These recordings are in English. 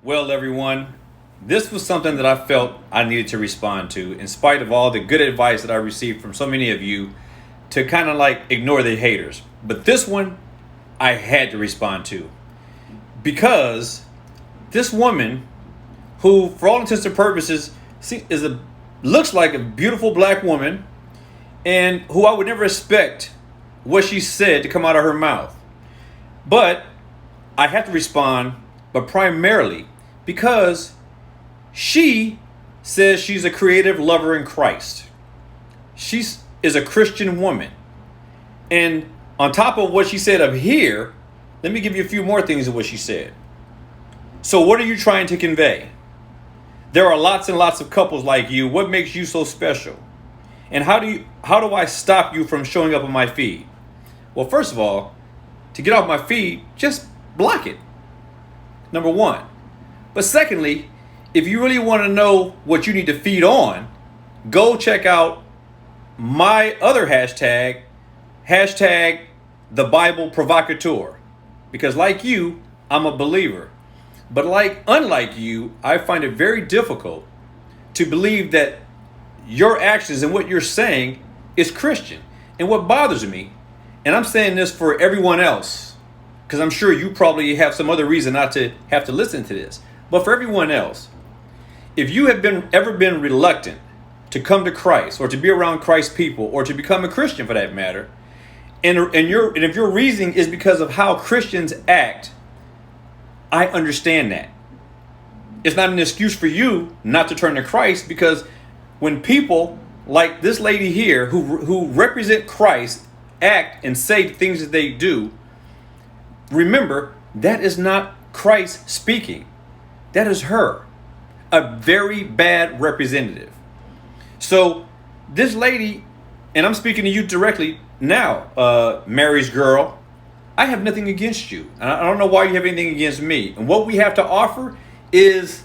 Well, everyone, this was something that I felt I needed to respond to, in spite of all the good advice that I received from so many of you to kind of like ignore the haters. But this one, I had to respond to because this woman, who, for all intents and purposes, looks like a beautiful black woman, and who I would never expect what she said to come out of her mouth. But I have to respond, but primarily because she says she's a creative lover in Christ. She is a Christian woman. And on top of what she said up here, let me give you a few more things of what she said. So what are you trying to convey? There are lots and lots of couples like you. What makes you so special? And how do I stop you from showing up on my feed? Well, first of all, to get off my feed, just block it. Number one. But secondly, if you really want to know what you need to feed on, go check out my other hashtag the Bible Provocateur. Because like you, I'm a believer. But unlike you, I find it very difficult to believe that your actions and what you're saying is Christian. And what bothers me, and I'm saying this for everyone else, because I'm sure you probably have some other reason not to have to listen to this. But for everyone else, if you have ever been reluctant to come to Christ or to be around Christ's people or to become a Christian for that matter, and if your reasoning is because of how Christians act, I understand that. It's not an excuse for you not to turn to Christ, because when people like this lady here who represent Christ act and say things that they do, remember, that is not Christ speaking. That is her, a very bad representative. So this lady, and I'm speaking to you directly now, Mary's girl, I have nothing against you. And I don't know why you have anything against me. And what we have to offer is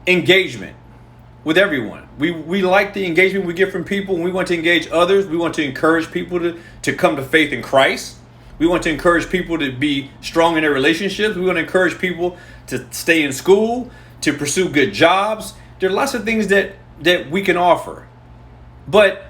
engagement with everyone. We like the engagement we get from people, and we want to engage others. We want to encourage people to come to faith in Christ. We want to encourage people to be strong in their relationships. We want to encourage people to stay in school, to pursue good jobs. There are lots of things that we can offer. But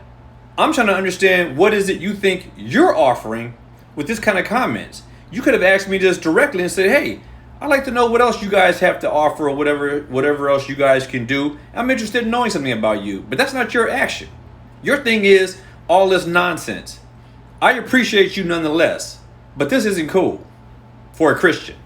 I'm trying to understand, what is it you think you're offering with this kind of comments? You could have asked me this directly and said, hey, I'd like to know what else you guys have to offer, or whatever else you guys can do. I'm interested in knowing something about you. But that's not your action. Your thing is all this nonsense. I appreciate you nonetheless, but this isn't cool for a Christian.